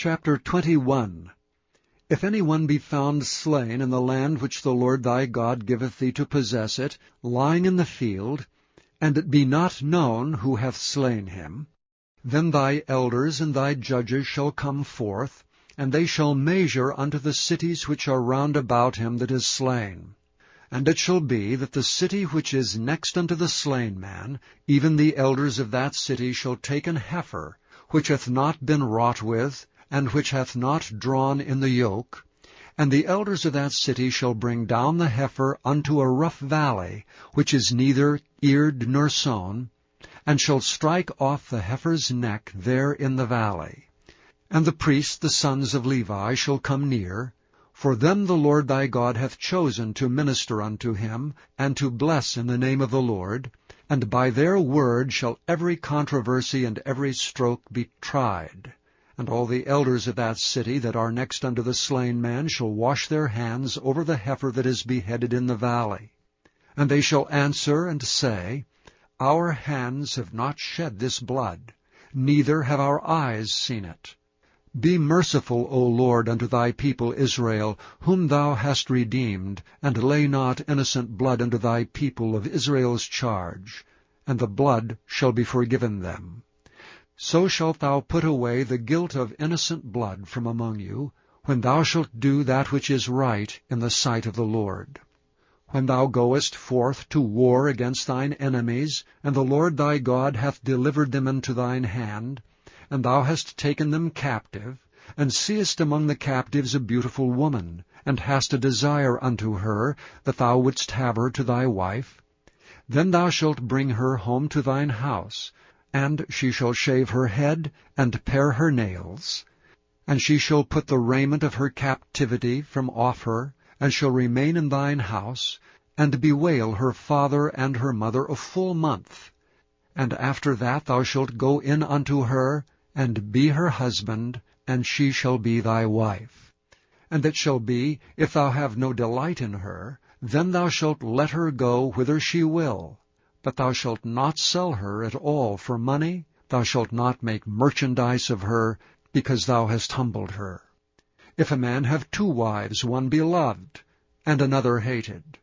Chapter 21. If any one be found slain in the land which the Lord thy God giveth thee to possess it, lying in the field, and it be not known who hath slain him, then thy elders and thy judges shall come forth, and they shall measure unto the cities which are round about him that is slain. And it shall be that the city which is next unto the slain man, even the elders of that city shall take an heifer, which hath not been wrought with, and which hath not drawn in the yoke, and the elders of that city shall bring down the heifer unto a rough valley, which is neither eared nor sown, and shall strike off the heifer's neck there in the valley. And the priests, the sons of Levi, shall come near, for them the Lord thy God hath chosen to minister unto him, and to bless in the name of the Lord, and by their word shall every controversy and every stroke be tried. And all the elders of that city that are next unto the slain man shall wash their hands over the heifer that is beheaded in the valley. And they shall answer and say, Our hands have not shed this blood, neither have our eyes seen it. Be merciful, O Lord, unto thy people Israel, whom thou hast redeemed, and lay not innocent blood unto thy people of Israel's charge, and the blood shall be forgiven them. So shalt thou put away the guilt of innocent blood from among you, when thou shalt do that which is right in the sight of the Lord. When thou goest forth to war against thine enemies, and the Lord thy God hath delivered them into thine hand, and thou hast taken them captive, and seest among the captives a beautiful woman, and hast a desire unto her, that thou wouldst have her to thy wife, then thou shalt bring her home to thine house, and she shall shave her head, and pare her nails. And she shall put the raiment of her captivity from off her, and shall remain in thine house, and bewail her father and her mother a full month. And after that thou shalt go in unto her, and be her husband, and she shall be thy wife. And it shall be, if thou have no delight in her, then thou shalt let her go whither she will. But thou shalt not sell her at all for money, thou shalt not make merchandise of her, because thou hast humbled her. If a man have 2 wives, one beloved, and another hated,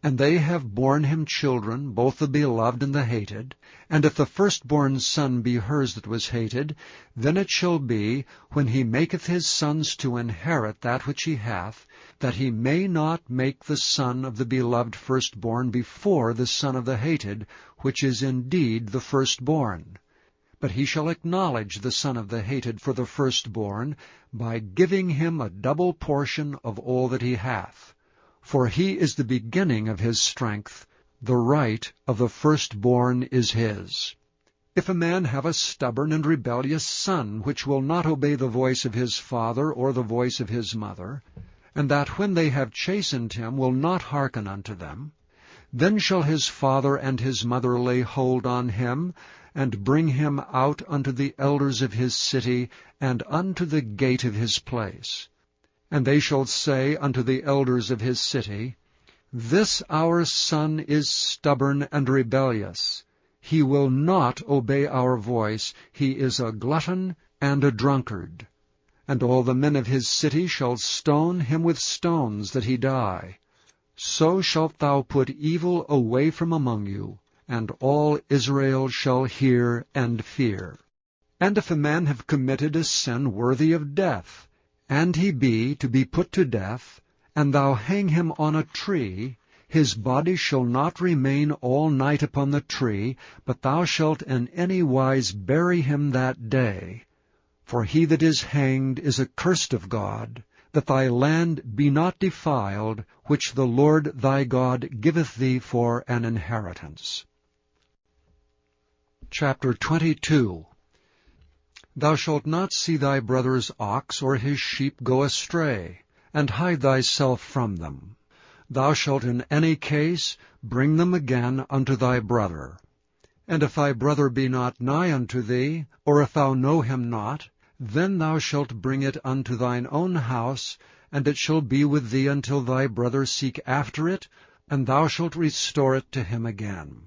and they have borne him children, both the beloved and the hated, and if the firstborn son be hers that was hated, then it shall be, when he maketh his sons to inherit that which he hath, that he may not make the son of the beloved firstborn before the son of the hated, which is indeed the firstborn. But he shall acknowledge the son of the hated for the firstborn, by giving him a double portion of all that he hath. For he is the beginning of his strength, the right of the firstborn is his. If a man have a stubborn and rebellious son, which will not obey the voice of his father or the voice of his mother, and that when they have chastened him will not hearken unto them, then shall his father and his mother lay hold on him, and bring him out unto the elders of his city, and unto the gate of his place. And they shall say unto the elders of his city, This our son is stubborn and rebellious. He will not obey our voice. He is a glutton and a drunkard. And all the men of his city shall stone him with stones, that he die. So shalt thou put evil away from among you, and all Israel shall hear and fear. And if a man have committed a sin worthy of death, and he be to be put to death, and thou hang him on a tree, his body shall not remain all night upon the tree, but thou shalt in any wise bury him that day. For he that is hanged is accursed of God, that thy land be not defiled, which the Lord thy God giveth thee for an inheritance. Chapter 22. Thou shalt not see thy brother's ox or his sheep go astray, and hide thyself from them. Thou shalt in any case bring them again unto thy brother. And if thy brother be not nigh unto thee, or if thou know him not, then thou shalt bring it unto thine own house, and it shall be with thee until thy brother seek after it, and thou shalt restore it to him again.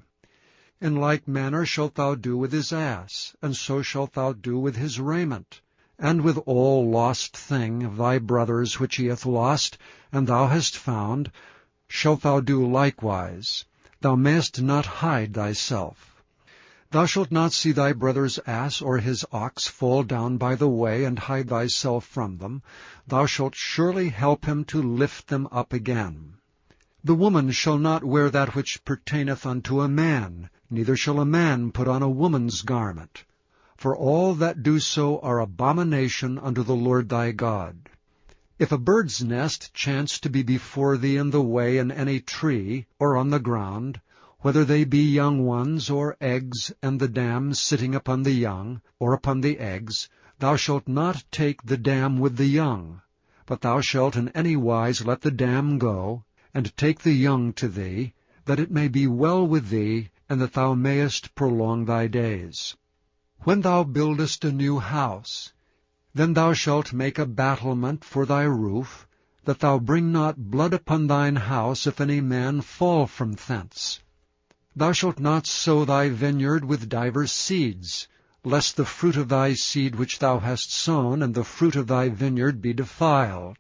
In like manner shalt thou do with his ass, and so shalt thou do with his raiment. and with all lost thing of thy brother's which he hath lost, and thou hast found, shalt thou do likewise. Thou mayest not hide thyself. Thou shalt not see thy brother's ass or his ox fall down by the way, and hide thyself from them. Thou shalt surely help him to lift them up again. The woman shall not wear that which pertaineth unto a man, neither shall a man put on a woman's garment. For all that do so are abomination unto the Lord thy God. If a bird's nest chance to be before thee in the way in any tree, or on the ground, whether they be young ones, or eggs, and the dam sitting upon the young, or upon the eggs, thou shalt not take the dam with the young, but thou shalt in any wise let the dam go, and take the young to thee, that it may be well with thee, and that thou mayest prolong thy days. When thou buildest a new house, then thou shalt make a battlement for thy roof, that thou bring not blood upon thine house if any man fall from thence. Thou shalt not sow thy vineyard with divers seeds, lest the fruit of thy seed which thou hast sown and the fruit of thy vineyard be defiled.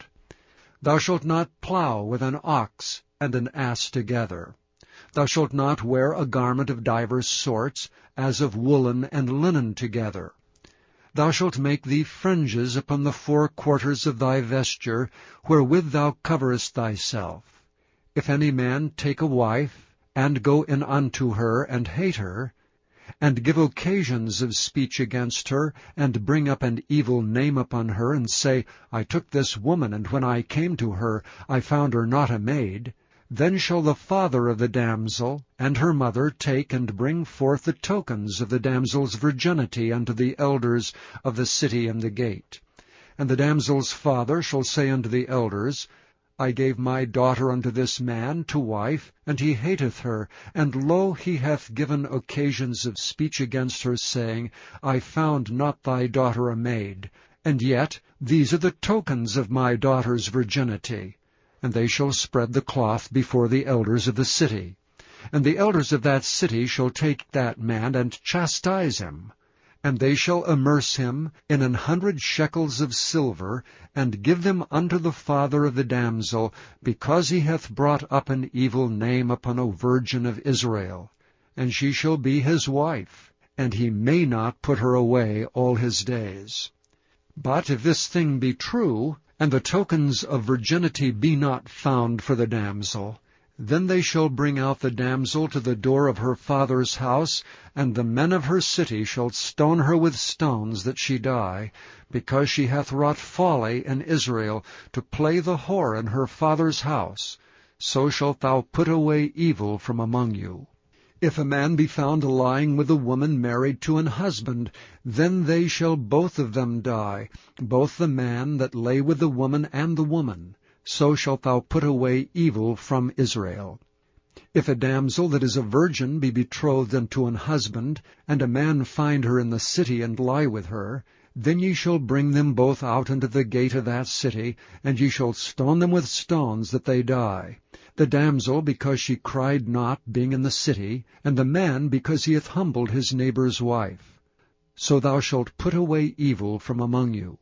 Thou shalt not plow with an ox and an ass together. Thou shalt not wear a garment of divers sorts, as of woolen and linen together. Thou shalt make thee fringes upon the 4 quarters of thy vesture, wherewith thou coverest thyself. If any man take a wife, and go in unto her, and hate her, and give occasions of speech against her, and bring up an evil name upon her, and say, I took this woman, and when I came to her, I found her not a maid, then shall the father of the damsel and her mother take and bring forth the tokens of the damsel's virginity unto the elders of the city and the gate. And the damsel's father shall say unto the elders, I gave my daughter unto this man to wife, and he hateth her, and lo, he hath given occasions of speech against her, saying, I found not thy daughter a maid, and yet these are the tokens of my daughter's virginity. And they shall spread the cloth before the elders of the city. And the elders of that city shall take that man, and chastise him. And they shall immerse him in 100 shekels of silver, and give them unto the father of the damsel, because he hath brought up an evil name upon a virgin of Israel. And she shall be his wife, and he may not put her away all his days. But if this thing be true, and the tokens of virginity be not found for the damsel, then they shall bring out the damsel to the door of her father's house, and the men of her city shall stone her with stones that she die, because she hath wrought folly in Israel, to play the whore in her father's house. So shalt thou put away evil from among you. If a man be found lying with a woman married to an husband, then they shall both of them die, both the man that lay with the woman and the woman. So shalt thou put away evil from Israel. If a damsel that is a virgin be betrothed unto an husband, and a man find her in the city and lie with her, then ye shall bring them both out into the gate of that city, and ye shall stone them with stones that they die. The damsel, because she cried not, being in the city, and the man, because he hath humbled his neighbour's wife. So thou shalt put away evil from among you.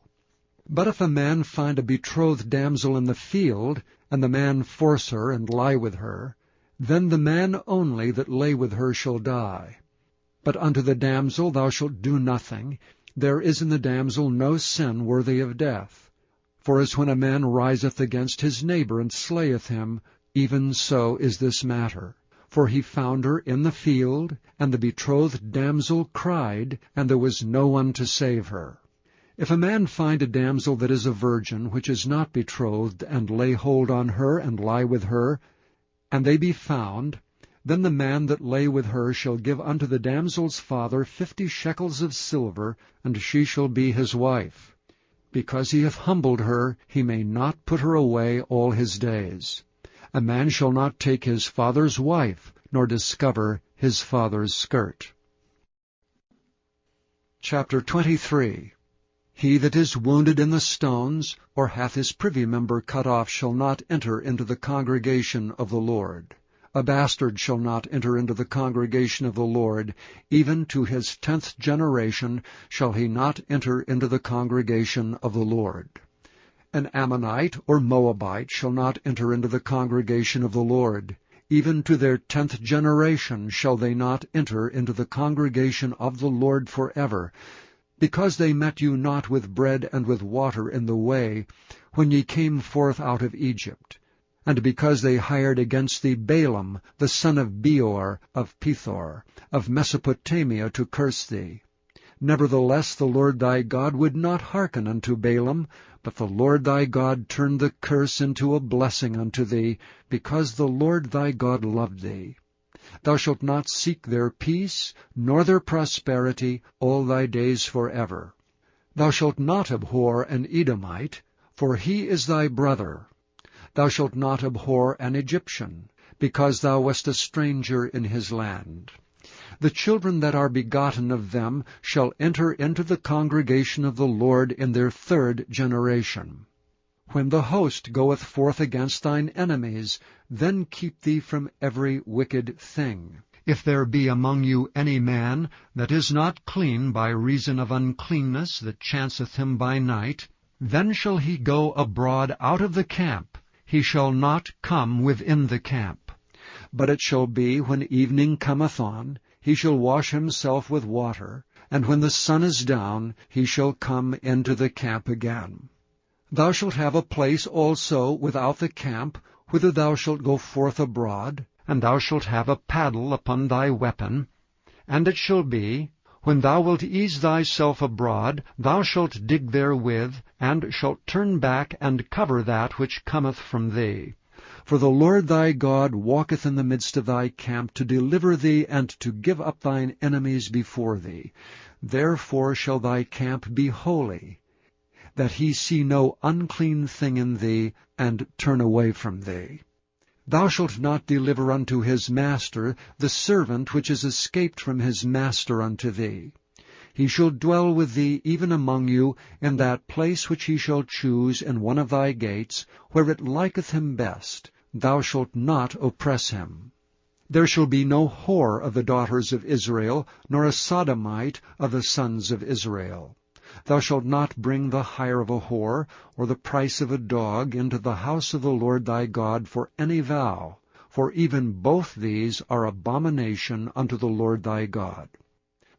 But if a man find a betrothed damsel in the field, and the man force her and lie with her, then the man only that lay with her shall die. But unto the damsel thou shalt do nothing. There is in the damsel no sin worthy of death. For as when a man riseth against his neighbour and slayeth him, even so is this matter. For he found her in the field, and the betrothed damsel cried, and there was no one to save her. If a man find a damsel that is a virgin, which is not betrothed, and lay hold on her, and lie with her, and they be found, then the man that lay with her shall give unto the damsel's father 50 shekels of silver, and she shall be his wife. Because he hath humbled her, he may not put her away all his days. A man shall not take his father's wife, nor discover his father's skirt. Chapter 23. He that is wounded in the stones, or hath his privy member cut off, shall not enter into the congregation of the Lord. A bastard shall not enter into the congregation of the Lord. Even to his 10th generation shall he not enter into the congregation of the Lord. An Ammonite or Moabite shall not enter into the congregation of the Lord. Even to their 10th generation shall they not enter into the congregation of the Lord forever, because they met you not with bread and with water in the way, when ye came forth out of Egypt, and because they hired against thee Balaam, the son of Beor, of Pethor, of Mesopotamia, to curse thee. Nevertheless the Lord thy God would not hearken unto Balaam, but the Lord thy God turned the curse into a blessing unto thee, because the Lord thy God loved thee. Thou shalt not seek their peace, nor their prosperity, all thy days forever. Thou shalt not abhor an Edomite, for he is thy brother. Thou shalt not abhor an Egyptian, because thou wast a stranger in his land. The children that are begotten of them shall enter into the congregation of the Lord in their 3rd generation. When the host goeth forth against thine enemies, then keep thee from every wicked thing. If there be among you any man that is not clean by reason of uncleanness that chanceth him by night, then shall he go abroad out of the camp. He shall not come within the camp. But it shall be, when evening cometh on, he shall wash himself with water, and when the sun is down, he shall come into the camp again. Thou shalt have a place also without the camp, whither thou shalt go forth abroad, and thou shalt have a paddle upon thy weapon. And it shall be, when thou wilt ease thyself abroad, thou shalt dig therewith, and shalt turn back and cover that which cometh from thee. For the Lord thy God walketh in the midst of thy camp, to deliver thee, and to give up thine enemies before thee. Therefore shall thy camp be holy, that he see no unclean thing in thee, and turn away from thee. Thou shalt not deliver unto his master the servant which is escaped from his master unto thee. He shall dwell with thee even among you, in that place which he shall choose in one of thy gates, where it liketh him best. Thou shalt not oppress him. There shall be no whore of the daughters of Israel, nor a sodomite of the sons of Israel. Thou shalt not bring the hire of a whore, or the price of a dog, into the house of the Lord thy God for any vow, for even both these are abomination unto the Lord thy God.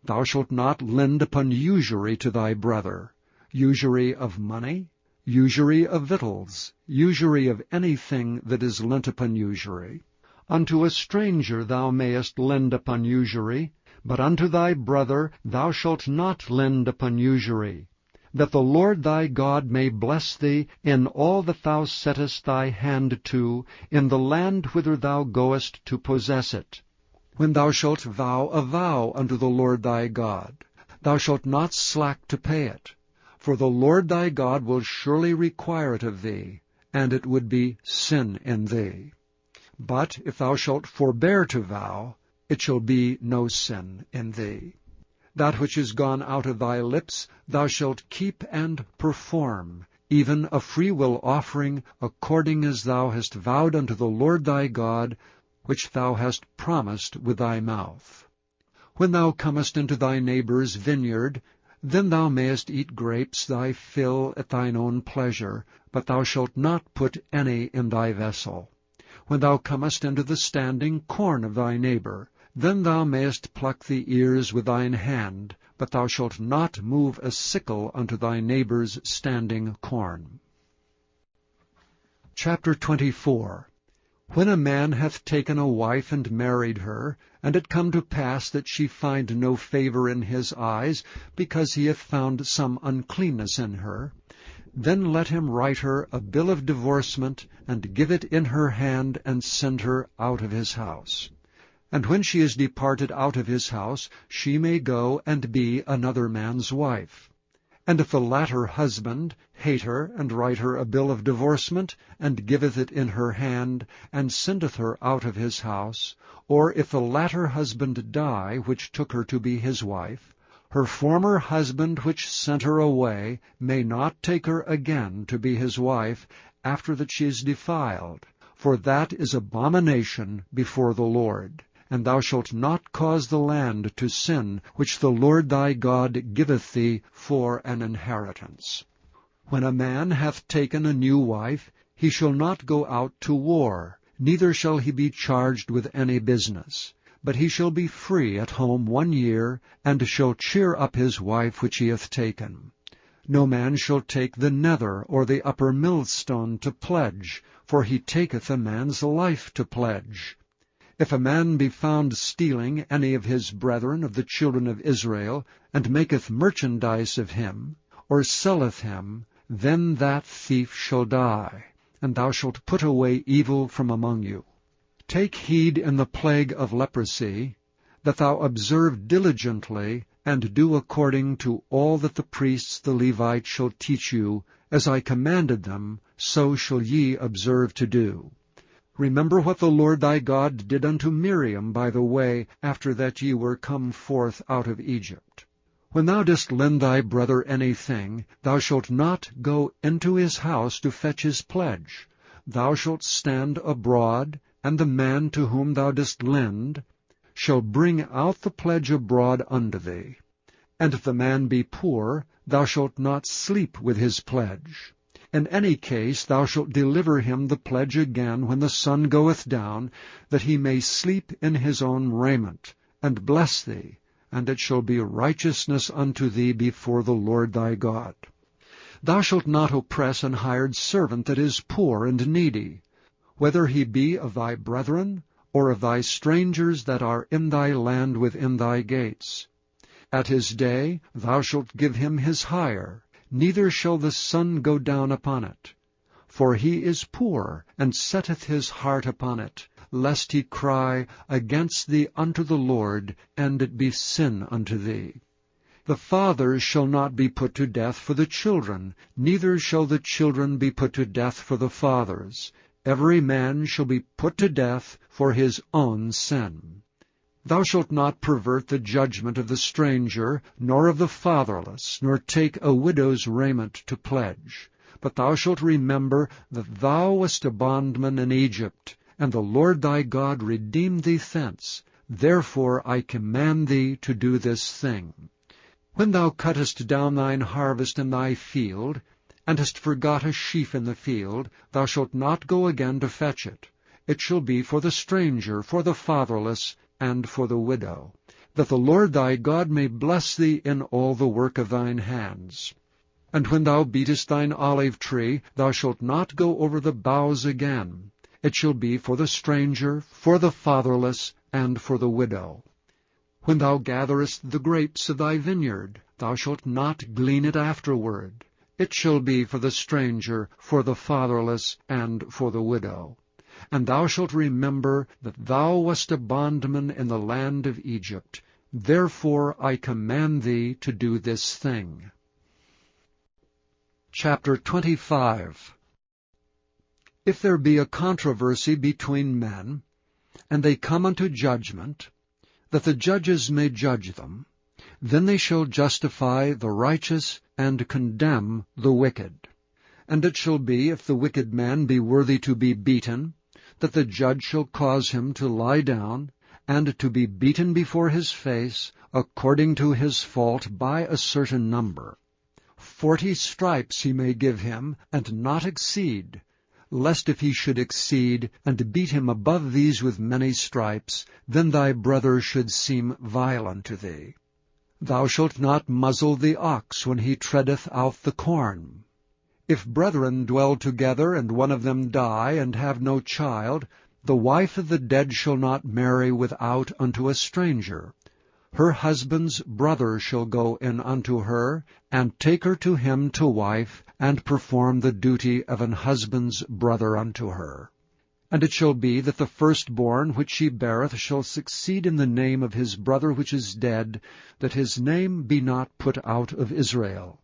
Thou shalt not lend upon usury to thy brother, usury of money, usury of victuals, usury of anything that is lent upon usury. Unto a stranger thou mayest lend upon usury, but unto thy brother thou shalt not lend upon usury, that the Lord thy God may bless thee in all that thou settest thy hand to, in the land whither thou goest to possess it. When thou shalt vow a vow unto the Lord thy God, thou shalt not slack to pay it, for the Lord thy God will surely require it of thee, and it would be sin in thee. But if thou shalt forbear to vow, it shall be no sin in thee. That which is gone out of thy lips thou shalt keep and perform, even a freewill offering, according as thou hast vowed unto the Lord thy God, which thou hast promised with thy mouth. When thou comest into thy neighbour's vineyard, then thou mayest eat grapes thy fill at thine own pleasure, but thou shalt not put any in thy vessel. When thou comest into the standing corn of thy neighbour, then thou mayest pluck the ears with thine hand, but thou shalt not move a sickle unto thy neighbour's standing corn. Chapter 24. When a man hath taken a wife and married her, and it come to pass that she find no favour in his eyes, because he hath found some uncleanness in her, then let him write her a bill of divorcement, and give it in her hand, and send her out of his house. And when she is departed out of his house, she may go and be another man's wife. And if the latter husband hate her, and write her a bill of divorcement, and giveth it in her hand, and sendeth her out of his house, or if the latter husband die, which took her to be his wife, her former husband which sent her away may not take her again to be his wife, after that she is defiled. for that is abomination before the Lord. And thou shalt not cause the land to sin, which the Lord thy God giveth thee for an inheritance. When a man hath taken a new wife, he shall not go out to war, neither shall he be charged with any business. But he shall be free at home 1 year, and shall cheer up his wife which he hath taken. No man shall take the nether or the upper millstone to pledge, for he taketh a man's life to pledge. If a man be found stealing any of his brethren of the children of Israel, and maketh merchandise of him, or selleth him, then that thief shall die, and thou shalt put away evil from among you. Take heed in the plague of leprosy, that thou observe diligently, and do according to all that the priests the Levites shall teach you, as I commanded them, so shall ye observe to do. Remember what the Lord thy God did unto Miriam by the way, after that ye were come forth out of Egypt. When thou dost lend thy brother anything, thou shalt not go into his house to fetch his pledge. Thou shalt stand abroad, and the man to whom thou dost lend shall bring out the pledge abroad unto thee. And if the man be poor, thou shalt not sleep with his pledge. In any case thou shalt deliver him the pledge again when the sun goeth down, that he may sleep in his own raiment, and bless thee, and it shall be righteousness unto thee before the Lord thy God. Thou shalt not oppress an hired servant that is poor and needy, whether he be of thy brethren, or of thy strangers that are in thy land within thy gates. At his day thou shalt give him his hire, neither shall the sun go down upon it. For he is poor, and setteth his heart upon it, lest he cry against thee unto the Lord, and it be sin unto thee. The fathers shall not be put to death for the children, neither shall the children be put to death for the fathers. Every man shall be put to death for his own sin. Thou shalt not pervert the judgment of the stranger, nor of the fatherless, nor take a widow's raiment to pledge. But thou shalt remember that thou wast a bondman in Egypt, and the Lord thy God redeemed thee thence. Therefore I command thee to do this thing. When thou cuttest down thine harvest in thy field, and hast forgot a sheaf in the field, thou shalt not go again to fetch it. It shall be for the stranger, for the fatherless, and for the widow, that the Lord thy God may bless thee in all the work of thine hands. And when thou beatest thine olive tree, thou shalt not go over the boughs again. It shall be for the stranger, for the fatherless, and for the widow. When thou gatherest the grapes of thy vineyard, thou shalt not glean it afterward. It shall be for the stranger, for the fatherless, and for the widow. And thou shalt remember that thou wast a bondman in the land of Egypt. Therefore I command thee to do this thing. Chapter 25. If there be a controversy between men, and they come unto judgment, that the judges may judge them, then they shall justify the righteous and condemn the wicked. And it shall be, if the wicked man be worthy to be beaten, that the judge shall cause him to lie down, and to be beaten before his face, according to his fault, by a certain number. 40 stripes he may give him, and not exceed, lest if he should exceed, and beat him above these with many stripes, then thy brother should seem vile unto thee. Thou shalt not muzzle the ox when he treadeth out the corn. If brethren dwell together, and one of them die, and have no child, the wife of the dead shall not marry without unto a stranger. Her husband's brother shall go in unto her, and take her to him to wife, and perform the duty of an husband's brother unto her. And it shall be that the firstborn which she beareth shall succeed in the name of his brother which is dead, that his name be not put out of Israel.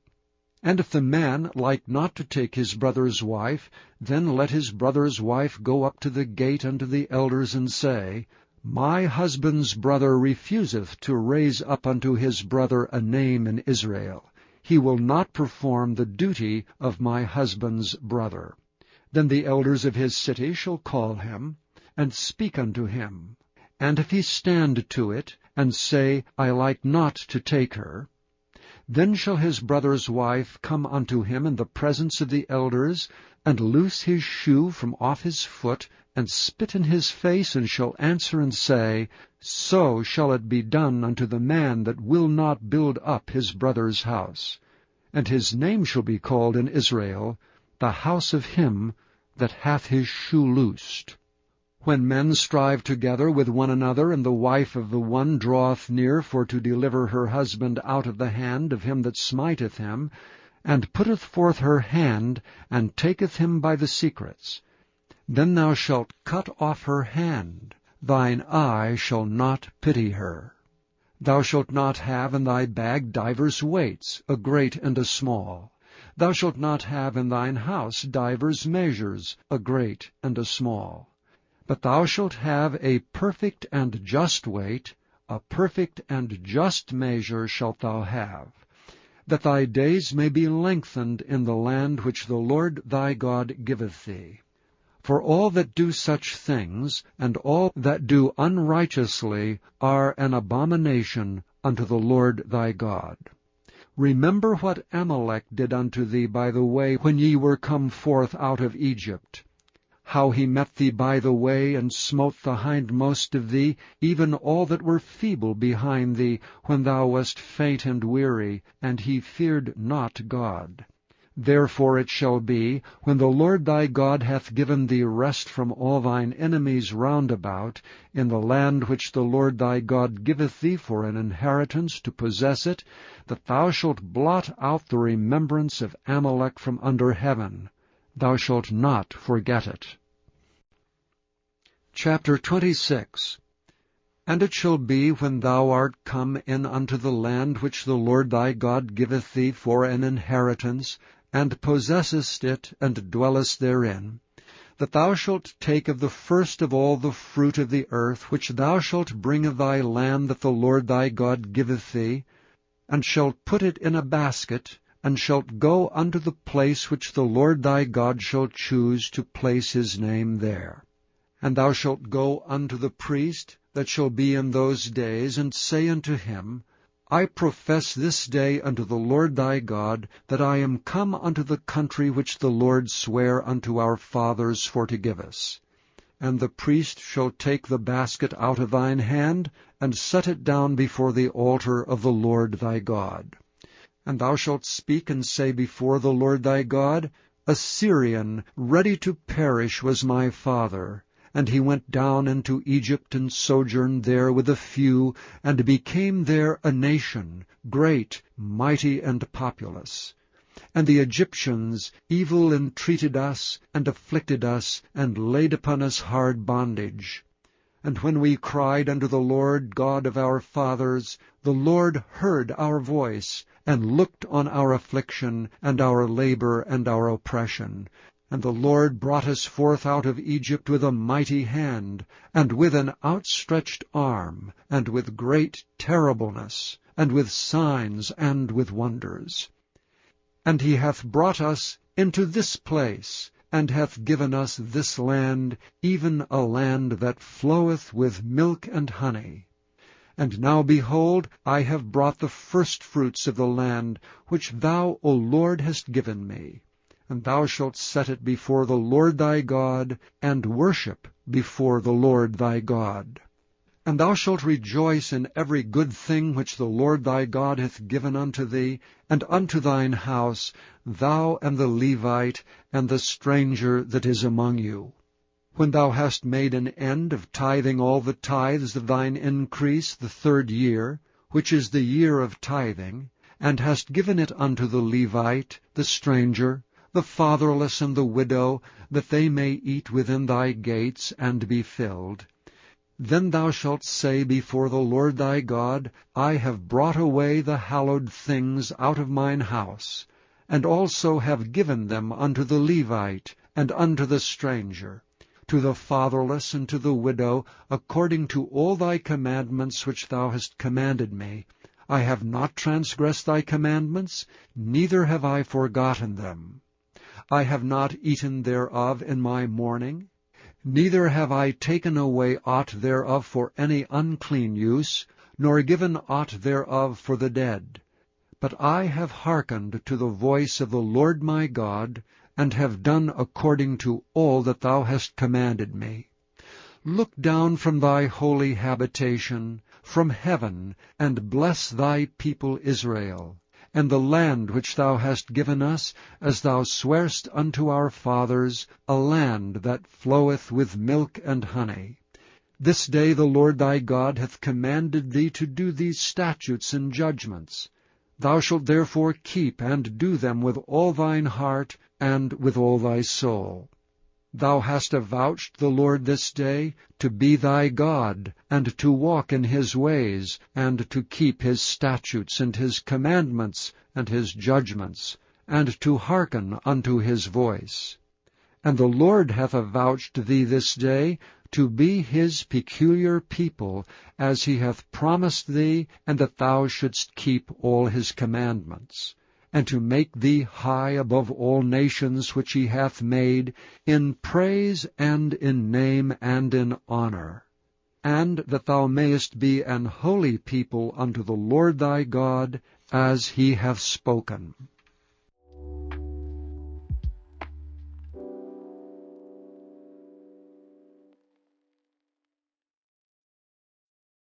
And if the man like not to take his brother's wife, then let his brother's wife go up to the gate unto the elders, and say, My husband's brother refuseth to raise up unto his brother a name in Israel. He will not perform the duty of my husband's brother. Then the elders of his city shall call him, and speak unto him. And if he stand to it, and say, I like not to take her, then shall his brother's wife come unto him in the presence of the elders, and loose his shoe from off his foot, and spit in his face, and shall answer and say, So shall it be done unto the man that will not build up his brother's house. And his name shall be called in Israel, the house of him that hath his shoe loosed. When men strive together with one another, and the wife of the one draweth near for to deliver her husband out of the hand of him that smiteth him, and putteth forth her hand, and taketh him by the secrets, then thou shalt cut off her hand, thine eye shall not pity her. Thou shalt not have in thy bag divers weights, a great and a small. Thou shalt not have in thine house divers measures, a great and a small. But thou shalt have a perfect and just weight, a perfect and just measure shalt thou have, that thy days may be lengthened in the land which the Lord thy God giveth thee. For all that do such things, and all that do unrighteously, are an abomination unto the Lord thy God. Remember what Amalek did unto thee by the way when ye were come forth out of Egypt, how he met thee by the way, and smote the hindmost of thee, even all that were feeble behind thee, when thou wast faint and weary, and he feared not God. Therefore it shall be, when the Lord thy God hath given thee rest from all thine enemies round about, in the land which the Lord thy God giveth thee for an inheritance to possess it, that thou shalt blot out the remembrance of Amalek from under heaven. Thou shalt not forget it. Chapter 26. And it shall be, when thou art come in unto the land which the Lord thy God giveth thee for an inheritance, and possessest it, and dwellest therein, that thou shalt take of the first of all the fruit of the earth, which thou shalt bring of thy land that the Lord thy God giveth thee, and shalt put it in a basket, and shalt go unto the place which the Lord thy God shall choose to place his name there. And thou shalt go unto the priest that shall be in those days, and say unto him, I profess this day unto the Lord thy God, that I am come unto the country which the Lord sware unto our fathers for to give us. And the priest shall take the basket out of thine hand, and set it down before the altar of the Lord thy God. And thou shalt speak and say before the Lord thy God, A Syrian, ready to perish, was my father, and he went down into Egypt, and sojourned there with a few, and became there a nation, great, mighty, and populous. And the Egyptians evil entreated us, and afflicted us, and laid upon us hard bondage. And when we cried unto the Lord God of our fathers, the Lord heard our voice, and looked on our affliction, and our labor, and our oppression. And the Lord brought us forth out of Egypt with a mighty hand, and with an outstretched arm, and with great terribleness, and with signs, and with wonders. And he hath brought us into this place, and hath given us this land, even a land that floweth with milk and honey. And now, behold, I have brought the firstfruits of the land, which thou, O Lord, hast given me. And thou shalt set it before the Lord thy God, and worship before the Lord thy God. And thou shalt rejoice in every good thing which the Lord thy God hath given unto thee, and unto thine house, thou and the Levite, and the stranger that is among you. When thou hast made an end of tithing all the tithes of thine increase the 3rd year, which is the year of tithing, and hast given it unto the Levite, the stranger, the fatherless, and the widow, that they may eat within thy gates, and be filled, then thou shalt say before the Lord thy God, I have brought away the hallowed things out of mine house, and also have given them unto the Levite, and unto the stranger, to the fatherless, and to the widow, according to all thy commandments which thou hast commanded me. I have not transgressed thy commandments, neither have I forgotten them. I have not eaten thereof in my mourning, neither have I taken away aught thereof for any unclean use, nor given aught thereof for the dead. But I have hearkened to the voice of the Lord my God, and have done according to all that thou hast commanded me. Look down from thy holy habitation, from heaven, and bless thy people Israel, and the land which thou hast given us, as thou swarest unto our fathers, a land that floweth with milk and honey. This day the Lord thy God hath commanded thee to do these statutes and judgments. Thou shalt therefore keep and do them with all thine heart and with all thy soul. Thou hast avouched the Lord this day to be thy God, and to walk in his ways, and to keep his statutes and his commandments and his judgments, and to hearken unto his voice. And the Lord hath avouched thee this day to be his peculiar people, as he hath promised thee, and that thou shouldst keep all his commandments, and to make thee high above all nations which he hath made, in praise and in name and in honor, and that thou mayest be an holy people unto the Lord thy God, as he hath spoken.